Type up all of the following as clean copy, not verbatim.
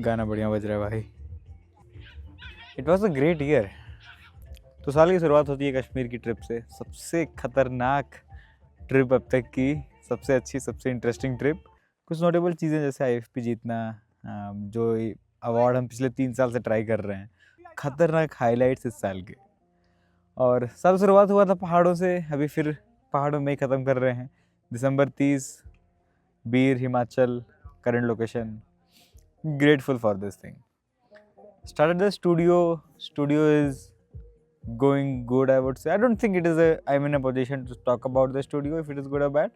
गाना बढ़िया बज रहा है भाई। It was a great year. तो साल की शुरुआत होती है कश्मीर की ट्रिप से, सबसे खतरनाक ट्रिप अब तक की, सबसे अच्छी, सबसे इंटरेस्टिंग ट्रिप। कुछ नोटेबल चीज़ें जैसे आईएफपी जीतना, जो अवार्ड हम पिछले 3 साल से ट्राई कर रहे हैं, खतरनाक हाइलाइट्स इस साल के। और साल शुरुआत हुआ था पहाड़ों से, अभी फिर पहाड़ों में ही ख़त्म कर रहे हैं। December 30, Bir, Himachal, current location. Grateful for this thing. Started the studio. Studio is going good, I would say. I don't think it is a. I'm in a position to talk about the studio if it is good or bad,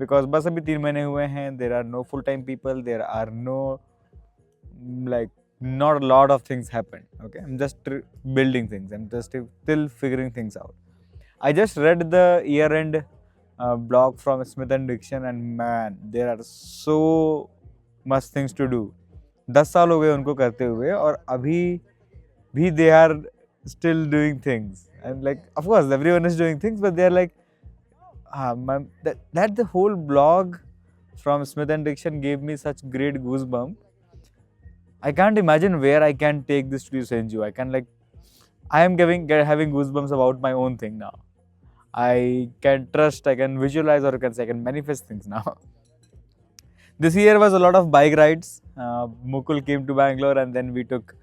because बस अभी 3 महीने हुए हैं. There are no full-time people. There are no like not a lot of things happen. Okay, I'm just building things. I'm just still figuring things out. I just read the year-end blog from Smith and Dixon, and man, there are so much things to do. 10 साल हो गए उनको करते हुए, और अभी भी they are still doing things, and like of course everyone is doing things, but they are like that the whole blog from Smith and Dixon gave me such great goosebumps. I can't imagine where I can take this to Senju. I am having goosebumps about my own thing now. I can trust, I can visualize, or I can manifest things now. This year was a lot of bike rides. Mukul came to Bangalore, and then we took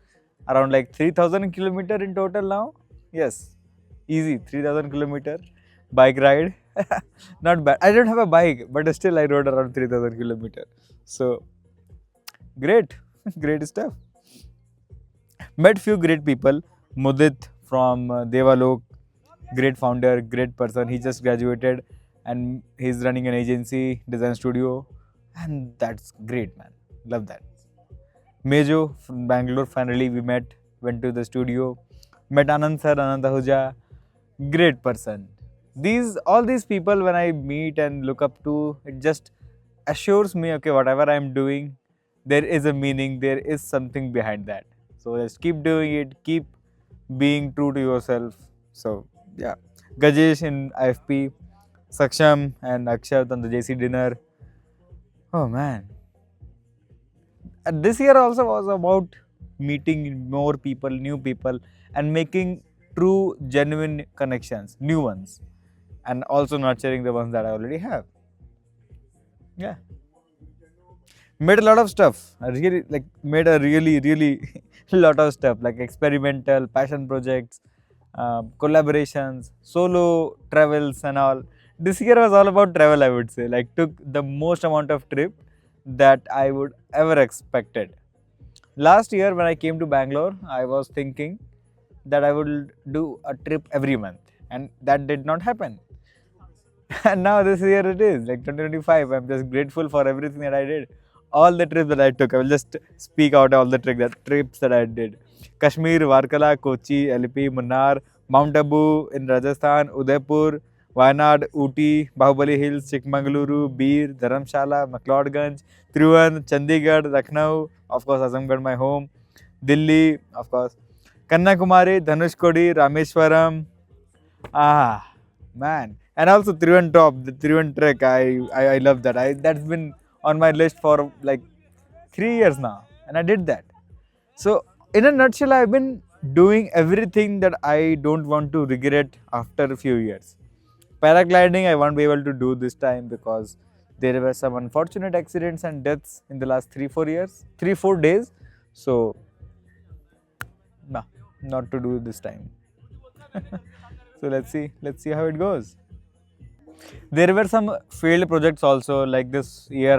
around like 3,000 kilometer in total now. Yes, easy 3,000 kilometer bike ride. Not bad. I don't have a bike, but still I rode around 3,000 kilometer. So great, great stuff. Met few great people. Mudit from Devalok, great founder, great person. He just graduated and he's running an agency, design studio, and that's great, man. Love that. Mejo from Bangalore, finally we met, went to the studio, met Anand sir, Anand Ahuja, great person. All these people when I meet and look up to, it just assures me, okay, whatever I'm doing, there is a meaning, there is something behind that. So just keep doing it, keep being true to yourself. So yeah, Gajesh in IFP, Saksham and Akshat on the JC dinner. Oh man. And this year also was about meeting more people, new people, and making true, genuine connections, new ones, and also nurturing the ones that I already have. Yeah. Made a lot of stuff. I really made a really lot of stuff, like experimental passion projects, collaborations, solo travels and all. This year was all about travel, I would say. Like took the most amount of trip that I would ever expected. Last year when I came to Bangalore, I was thinking that I would do a trip every month, and that did not happen. And now this year it is, like 2025. I'm just grateful for everything that I did. All the trips that I took. I will just speak out all the trips that I did. Kashmir, Varkala, Kochi, LP, Munnar, Mount Abu in Rajasthan, Udaipur, Wayanad, Ooty, Bahubali Hills, Chikmagaluru, Beer, Dharamshala, McLeodganj, Trivandrum, Chandigarh, Lucknow, of course Azamgarh, my home, Delhi, of course, Kanyakumari, Dhanushkodi, Rameshwaram. Ah, man. And also Trivandrum Top, the Trivandrum Trek. I love that. That's been on my list for like 3 years now, and I did that. So in a nutshell, I've been doing everything that I don't want to regret after a few years. Paragliding, I won't be able to do this time because there were some unfortunate accidents and deaths in the last 3-4 years, 3-4 days. So, nah, not to do this time. So let's see how it goes. There were some failed projects also. Like this year,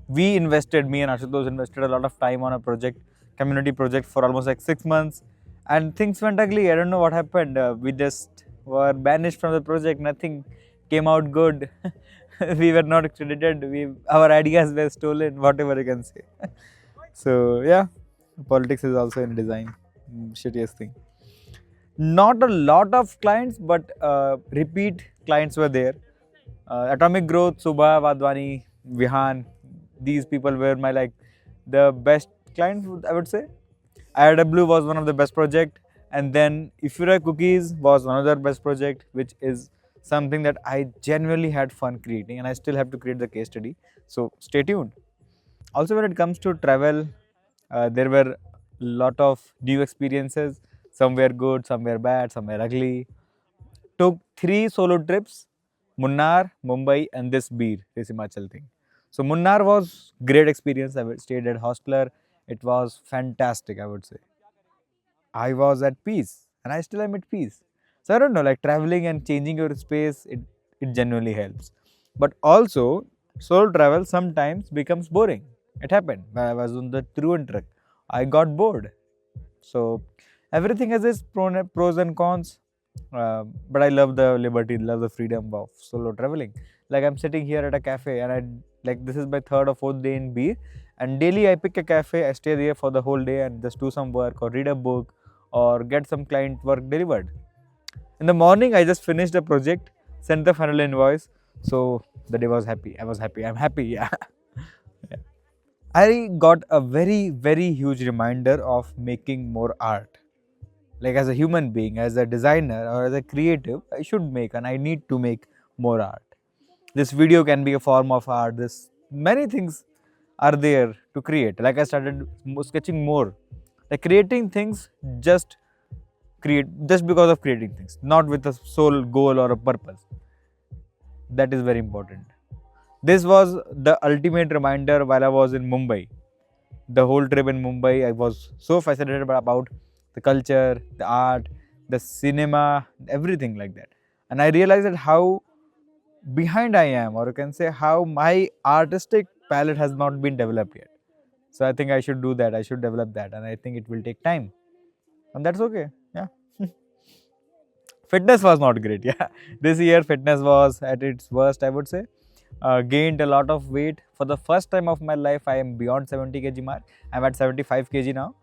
me and Ashutosh invested a lot of time on a project, community project for almost like 6 months, and things went ugly. I don't know what happened. We just were banished from the project. Nothing came out good. We were not credited. Our ideas were stolen. Whatever you can say. So yeah, politics is also in design. Shittiest thing. Not a lot of clients, but repeat clients were there. Atomic Growth, Subha, Vadwani, Vihan, these people were my the best clients, I would say. IRW was one of the best project, and then Ifura Cookies was one of their best project, which is something that I genuinely had fun creating, and I still have to create the case study. So stay tuned. Also, when it comes to travel, There were a lot of new experiences. Some were good, some were bad, some were ugly. Took 3 solo trips: Munnar, Mumbai, and this Himachal thing. So Munnar was great experience. I stayed at Hostler. It was fantastic, I would say. I was at peace, and I still am at peace. So I don't know, like traveling and changing your space, it genuinely helps. But also, solo travel sometimes becomes boring. It happened when I was on the Trivandrum trek. I got bored. So everything has its pros and cons. But I love the liberty, love the freedom of solo traveling. Like I'm sitting here at a cafe, and I like this is my third or fourth day in B, and daily I pick a cafe, I stay there for the whole day and just do some work or read a book or get some client work delivered. In the morning, I just finished the project, sent the final invoice. So the day was happy. I was happy. I'm happy. Yeah. Yeah. I got a very, very huge reminder of making more art. Like as a human being, as a designer or as a creative, I should make and I need to make more art. This video can be a form of art. This many things are there to create. Like I started sketching more. Like creating things just because of creating things, not with a sole goal or a purpose. That is very important. This was the ultimate reminder while I was in Mumbai. The whole trip in Mumbai, I was so fascinated about the culture, the art, the cinema, everything like that. And I realized that how behind I am, or you can say how my artistic palette has not been developed yet. So I think I should do that. I should develop that, and I think it will take time, and that's okay. Yeah. Fitness was not great. Yeah, this year fitness was at its worst, I would say. Gained a lot of weight for the first time of my life. I am beyond 70 kg mark. I'm at 75 kg now,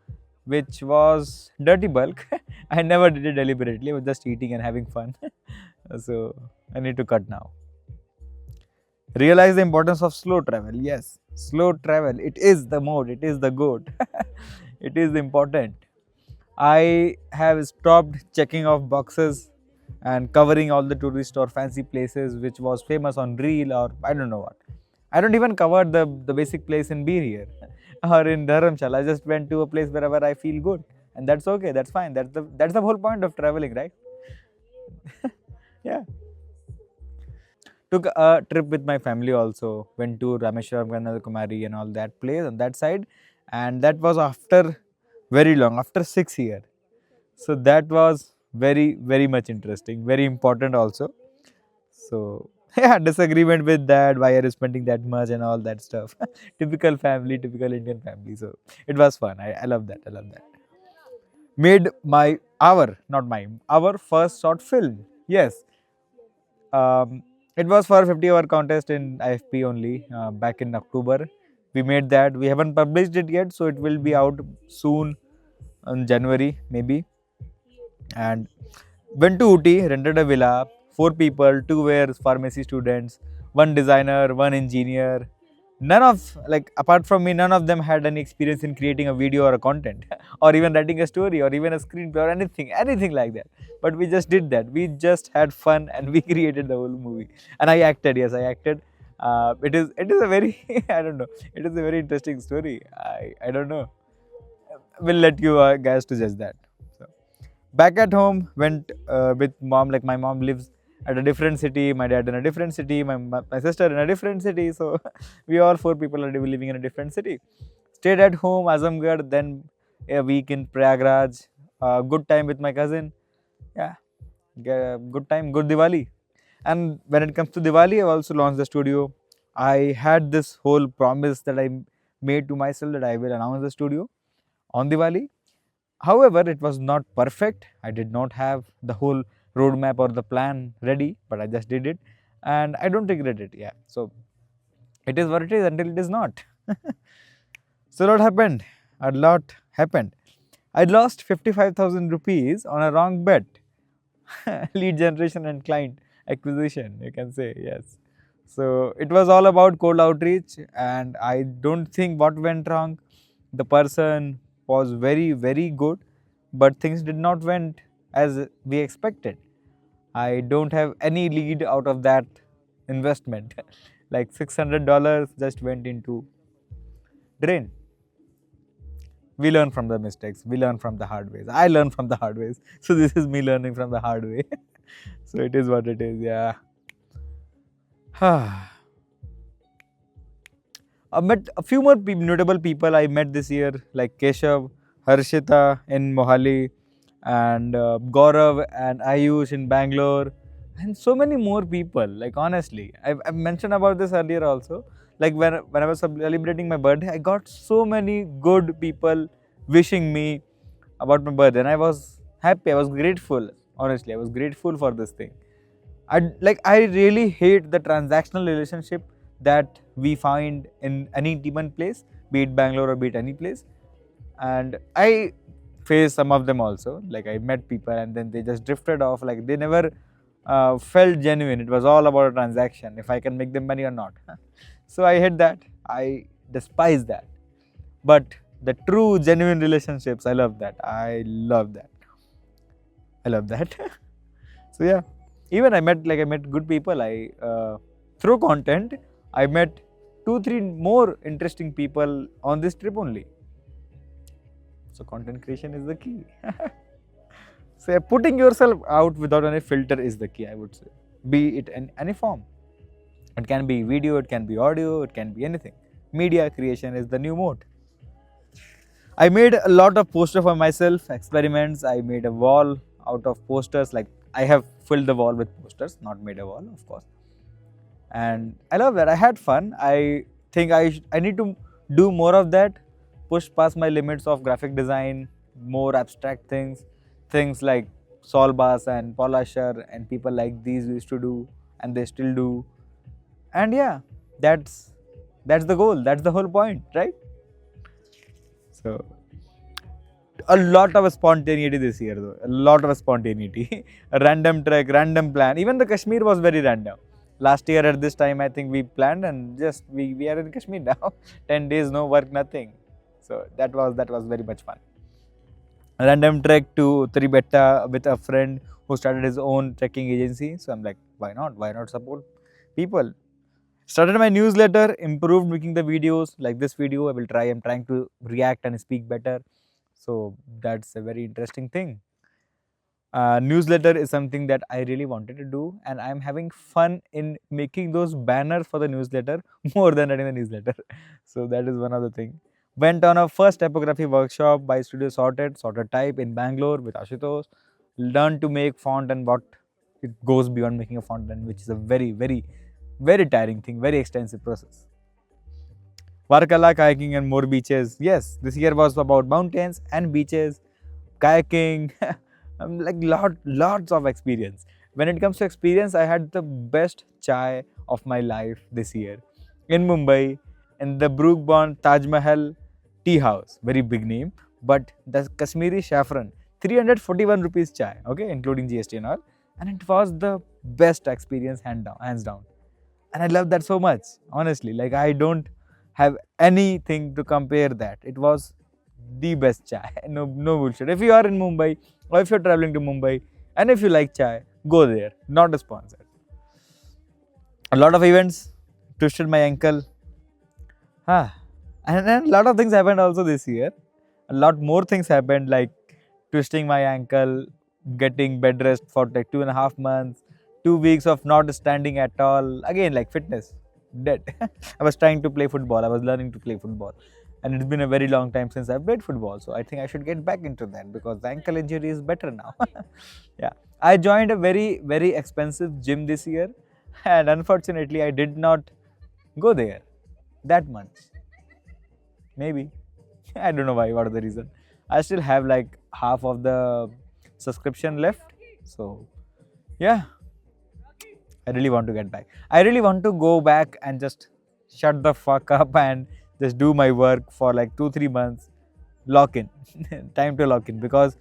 which was dirty bulk. I never did it deliberately. I was just eating and having fun. So I need to cut now. Realize the importance of slow travel. Yes, slow travel. It is the mode. It is the goat. It is important. I have stopped checking off boxes and covering all the tourist or fancy places which was famous on Reel or I don't know what. I don't even cover the basic place in Beer here or in Dharamshala. I just went to a place wherever I feel good, and that's okay. That's fine. That's the whole point of traveling, right? Yeah. Took a trip with my family also. Went to Rameshwaram, Kanyakumari and all that place on that side, and that was after very long, after 6 years. So that was very, very much interesting, very important also. So yeah, disagreement with that, why are you spending that much and all that stuff. Typical family, typical Indian family. So it was fun. I love that. I love that. Made our first short film. Yes. It was for 50-hour contest in IFP only back in October. We made that. We haven't published it yet, so it will be out soon in January maybe. And went to Ooty, rented a villa, 4 people, 2 were pharmacy students, one designer, one engineer. None of, like, apart from me, none of them had any experience in creating a video or a content, or even writing a story, or even a screenplay, or anything like that. But we just did that. We just had fun and we created the whole movie. And I acted, yes, I acted. It is a very, I don't know, it is a very interesting story. I don't know. We'll let you guys to judge that. So, back at home, went with mom. Like my mom lives at a different city, my dad in a different city, my sister in a different city. So we all 4 people are living in a different city. Stayed at home, Azamgarh, then a week in Prayagraj. Good time with my cousin. Yeah, good time, good Diwali. And when it comes to Diwali, I also launched the studio. I had this whole promise that I made to myself that I will announce the studio on Diwali. However, it was not perfect. I did not have the whole roadmap or the plan ready, but I just did it and I don't regret it. Yeah. So it is what it is until it is not. So what happened? A lot happened. I lost 55,000 rupees on a wrong bet. Lead generation and client acquisition, you can say, yes. So it was all about cold outreach, and I don't think what went wrong. The person was very, very good, but things did not went as we expected. I don't have any lead out of that investment. Like $600 just went into drain. We learn from the mistakes. We learn from the hard ways. I learn from the hard ways. So this is me learning from the hard way. So it is what it is. Yeah. I met a few more notable people I met this year, like Keshav, Harshita in Mohali, and Gaurav and Ayush in Bangalore, and so many more people. Like honestly, I've mentioned about this earlier also. Like when I was celebrating my birthday, I got so many good people wishing me about my birthday, and I was happy. I was grateful. Honestly, I was grateful for this thing. I really hate the transactional relationship that we find in any given place, be it Bangalore or be it any place. And I faced some of them also. Like I met people and then they just drifted off. Like they never felt genuine. It was all about a transaction, if I can make them money or not. So I hate that. I despise that. But the true genuine relationships, I love that. I love that. I love that. So yeah, even I met good people. Through content, I met 2-3 more interesting people on this trip only. So content creation is the key. So putting yourself out without any filter is the key, I would say. Be it in any form. It can be video, it can be audio, it can be anything. Media creation is the new mode. I made a lot of posters for myself, experiments. I made a wall out of posters. Like I have filled the wall with posters, not made a wall, of course. And I love that. I had fun. I think I need to do more of that, push past my limits of graphic design, more abstract things like Saul Bass and Paul Asher and people like these used to do and they still do. And yeah, that's the goal. That's the whole point, right? So a lot of spontaneity this year though. A lot of spontaneity. A random trek, random plan. Even the Kashmir was very random. Last year at this time I think we planned and just we are in Kashmir now. 10 days, no work, nothing. So that was very much fun. A random trek to Tribetta with a friend who started his own trekking agency. So I'm like, why not? Why not support people? Started my newsletter, improved making the videos like this video. I'm trying to react and speak better. So that's a very interesting thing. Newsletter is something that I really wanted to do, and I'm having fun in making those banners for the newsletter more than writing the newsletter. So that is one other thing. Went on a first typography workshop by Studio Sorted Type in Bangalore with Ashutosh. Learned to make font and what it goes beyond making a font, and which is a very tiring thing, very extensive process. Varkala, kayaking and more beaches. Yes, this year was about mountains and beaches, kayaking, like lots of experience. When it comes to experience, I had the best chai of my life this year in Mumbai, in the Brookbond Taj Mahal tea house. Very big name, but the Kashmiri saffron, 341 rupees chai, okay, including GST and all. And it was the best experience hands down. And I love that so much, honestly. Like I don't have anything to compare that. It was the best chai. No bullshit. If you are in Mumbai or if you're traveling to Mumbai and if you like chai, go there. Not a sponsor. A lot of events, twisted my ankle. And then a lot of things happened also this year. A lot more things happened like twisting my ankle, getting bed rest for like 2.5 months, 2 weeks of not standing at all. Again, like fitness, dead. I was trying to play football. I was learning to play football. And it's been a very long time since I've played football. So I think I should get back into that because the ankle injury is better now. Yeah. I joined a very expensive gym this year. And unfortunately, I did not go there that much. Maybe. I don't know why, what is the reason. I still have like half of the subscription left. So yeah, I really want to get back. I really want to go back and just shut the fuck up and just do my work for like 2-3 months. Lock in. Time to lock in because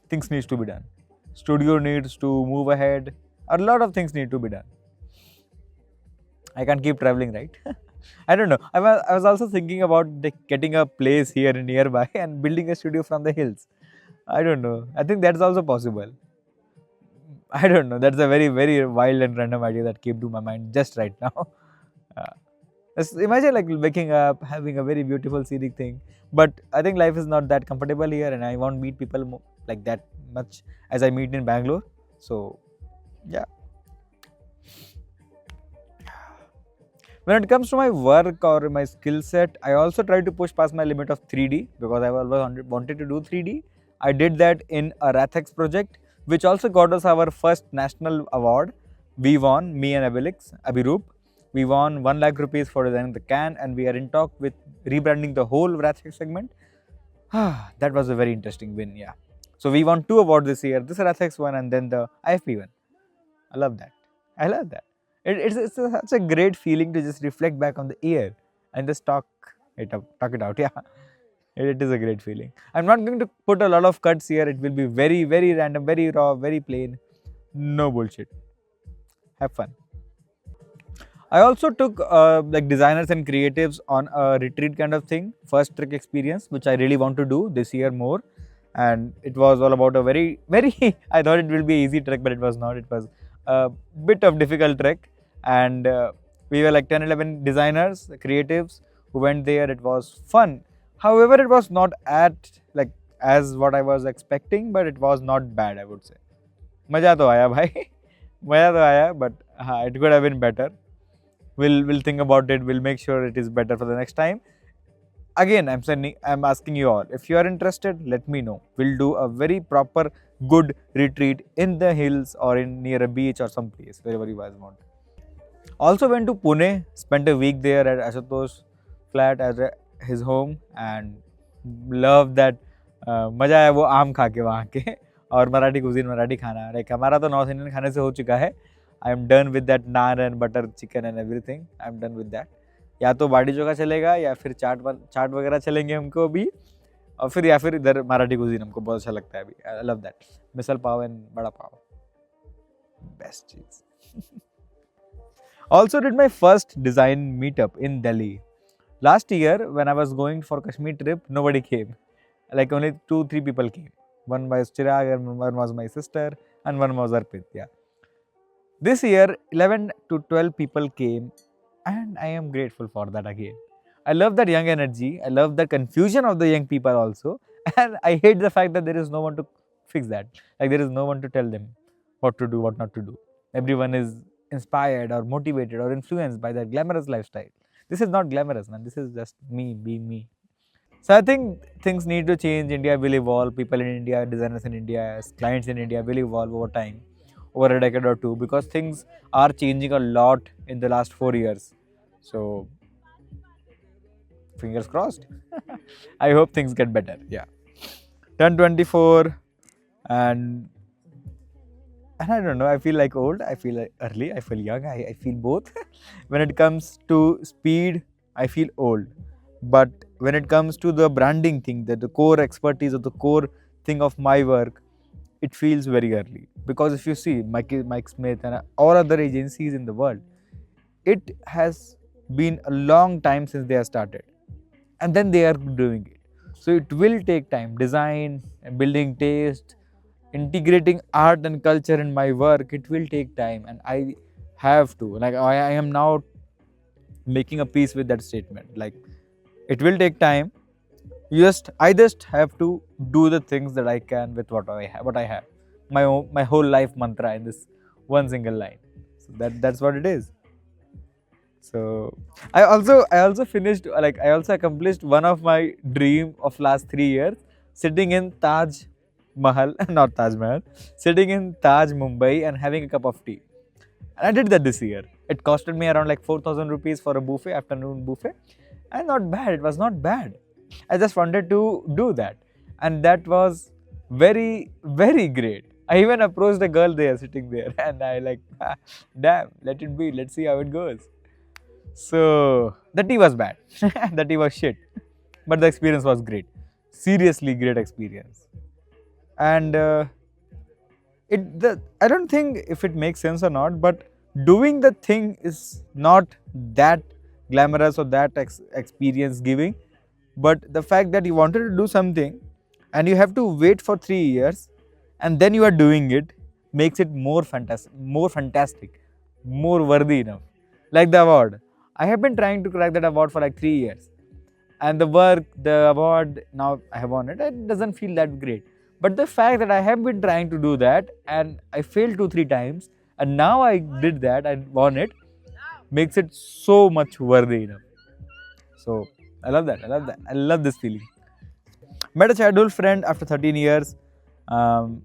things needs to be done. Studio needs to move ahead. A lot of things need to be done. I can't keep traveling, right? I don't know. I was also thinking about getting a place here nearby and building a studio from the hills. I don't know. I think that's also possible. I don't know. That's a very wild and random idea that came to my mind just right now. Just imagine like waking up, having a very beautiful scenic thing. But I think life is not that comfortable here, and I won't meet people like that much as I meet in Bangalore. So yeah. When it comes to my work or my skill set, I also try to push past my limit of 3D because I always wanted to do 3D. I did that in a Rathex project, which also got us our first national award. We won, me and Abhiroop. We won 1 lakh rupees for designing the can, and we are in talk with rebranding the whole Rathex segment. That was a very interesting win, yeah. So we won 2 awards this year, this Rathex one and then the IFP one. I love that. I love that. Such a great feeling to just reflect back on the year and just talk it out. Yeah, it is a great feeling. I'm not going to put a lot of cuts here. It will be very, very random, very raw, very plain. No bullshit. Have fun. I also took like designers and creatives on a retreat kind of thing, first trick experience, which I really want to do this year more. And it was all about a very, very, I thought it will be easy trek, but it was not. It was a bit of difficult trek. And we were like 10, 11 designers, creatives who went there. It was fun. However, it was not at like as what I was expecting, but it was not bad, I would say. मजा तो आया भाई मजा तो आया but it could have been better. We'll think about it. We'll make sure it is better for the next time. Again, I'm asking you all, if you are interested, let me know. We'll do a very proper good retreat in the hills or in near a beach or some place, wherever you guys want. Also went to Pune, spent a week there at Ashutosh flat as his home and love that. मजा आया वो आम खा के वहाँ के और Marathi cuisine Marathi खाना लाइक हमारा तो नॉर्थ इंडियन खाने से हो चुका है. I am done with that naan and butter chicken and everything. I am done with that. या तो बाड़ी चोखा चलेगा या फिर चाट वगैरह चलेंगे हमको अभी और फिर या फिर इधर मराठी कुजीन हमको बहुत अच्छा लगता है अभी. I love that misal pav and vada pav. Best चीज. Also did my first design meetup in Delhi. Last year when I was going for Kashmir trip, nobody came. Like only 2-3 people came. One was Chirag and one was my sister and one was Arpit. Yeah. This year 11 to 12 people came and I am grateful for that again. I love that young energy. I love the confusion of the young people also. And I hate the fact that there is no one to fix that. Like there is no one to tell them what to do, what not to do. Everyone is inspired or motivated or influenced by that glamorous lifestyle. This is not glamorous, man. This is just me being me. So I think things need to change. India will evolve. People in India, designers in India, clients in India will evolve over time, over a decade or two, because things are changing a lot in the last 4 years. So fingers crossed. I hope things get better. Yeah. Turn 24 and I don't know, I feel like old, I feel like early, I feel young, I feel both. When it comes to speed, I feel old. But when it comes to the branding thing, that the core expertise or the core thing of my work, it feels very early. Because if you see Mike Smith and all other agencies in the world, it has been a long time since they have started. And then they are doing it. So it will take time. Design, building taste, integrating art and culture in my work, it will take time and I have to. Like I am now making a peace with that statement. Like it will take time. I just have to do the things that I can with what I have. My whole life mantra in this one single line. So that's what it is. So I also finished, like I also accomplished one of my dream of last 3 years, sitting in Taj Mahal, not Taj Mahal, sitting in Taj Mumbai and having a cup of tea. And I did that this year. It costed me around like 4,000 rupees for a buffet, afternoon buffet. And not bad, it was not bad. I just wanted to do that. And that was very, very great. I even approached a girl there sitting there and I like, damn, let it be, let's see how it goes. So the tea was bad, the tea was shit, but the experience was great. Seriously great experience. And I don't think if it makes sense or not, but doing the thing is not that glamorous or that experience giving. But the fact that you wanted to do something and you have to wait for 3 years and then you are doing it makes it more fantastic, more worthy enough. Like the award. I have been trying to crack that award for like 3 years. And the work, the award, now I have won it, it doesn't feel that great. But the fact that I have been trying to do that and I failed 2-3 times and now I did that and won it makes it so much worthy enough. So I love that. I love that. I love this feeling. Met a childhood friend after 13 years. Um,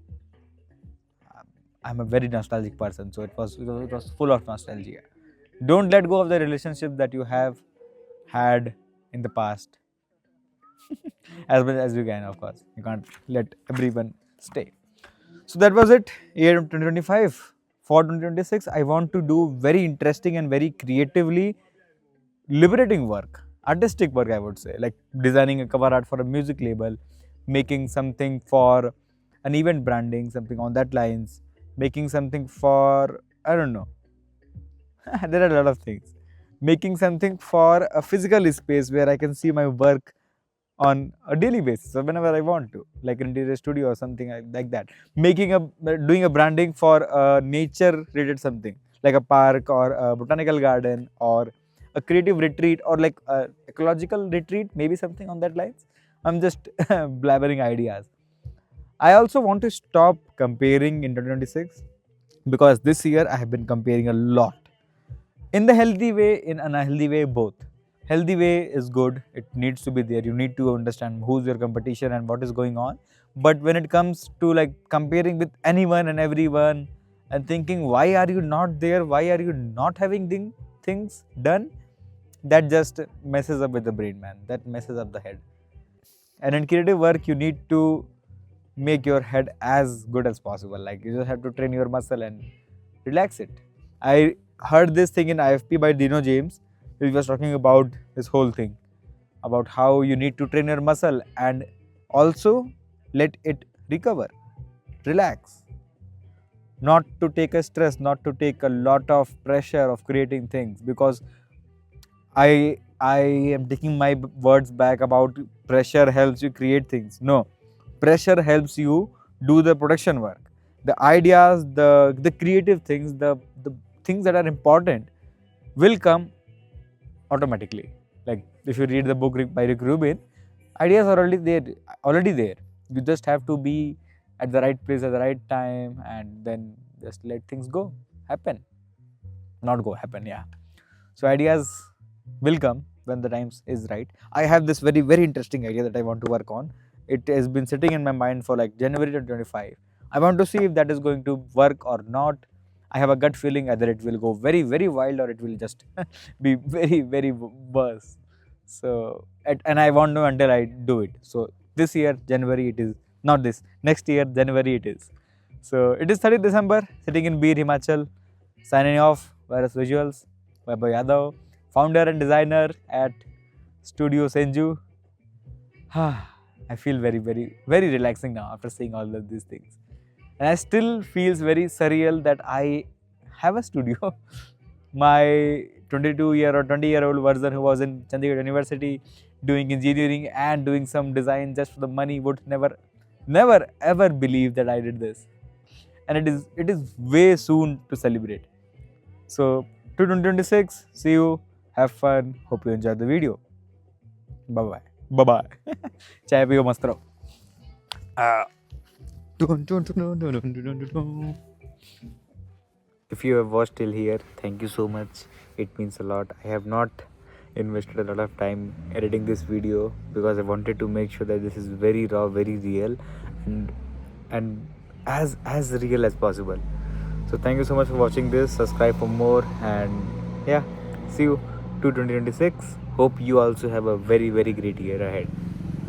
I'm a very nostalgic person, so it was full of nostalgia. Don't let go of the relationship that you have had in the past. As well as you can, of course. You can't let everyone stay. So that was it, year 2025. For 2026, I want to do very interesting and very creatively liberating work, artistic work, I would say, like designing a cover art for a music label, making something for an event branding, something on that lines, making something for, I don't know, there are a lot of things. Making something for a physical space where I can see my work on a daily basis or whenever I want to, like an interior studio or something like that. Doing a branding for a nature related something, like a park or a botanical garden or a creative retreat or like a ecological retreat, maybe something on that lines. I'm just blabbering ideas. I also want to stop comparing in 2026 because this year I have been comparing a lot. In the healthy way, in an unhealthy way, both. Healthy way is good, it needs to be there. You need to understand who's your competition and what is going on. But when it comes to like comparing with anyone and everyone and thinking, why are you not there? Why are you not having things done? That just messes up with the brain, man. That messes up the head. And in creative work, you need to make your head as good as possible. Like you just have to train your muscle and relax it. I heard this thing in IFP by Dino James. He was talking about this whole thing, about how you need to train your muscle and also let it recover, relax. Not to take a stress, not to take a lot of pressure of creating things, because I am taking my words back about pressure helps you create things. No, pressure helps you do the production work. The ideas, the creative things, the things that are important will come automatically. Like if you read the book by Rick Rubin, ideas are already there. You just have to be at the right place at the right time and then just let things go, happen. Not go, happen, yeah. So ideas will come when the time is right. I have this very, very interesting idea that I want to work on. It has been sitting in my mind for like January 2025. I want to see if that is going to work or not. I have a gut feeling either it will go very, very wild or it will just be very, very worse. So, and I won't know until I do it. So, this year, January, it is not this. Next year, January, it is. So, it is 30th December, sitting in Bir, Himachal, signing off. Virus Visuals, Vaibhav Yadav, founder and designer at Studio Senju. I feel very, very, very relaxing now after seeing all of these things. And I still feels very surreal that I have a studio. My 22-year or 20-year-old version who was in Chandigarh University doing engineering and doing some design just for the money would never ever believe that I did this. And it is way soon to celebrate. So to 2026, see you, have fun, hope you enjoyed the video. Bye bye. Chai piyo mast raho. If you have watched till here, thank you so much. It means a lot. I have not invested a lot of time editing this video because I wanted to make sure that this is very raw, very real, and as real as possible. So thank you so much for watching this. Subscribe for more, and yeah, see you to 2026. Hope you also have a very, very great year ahead.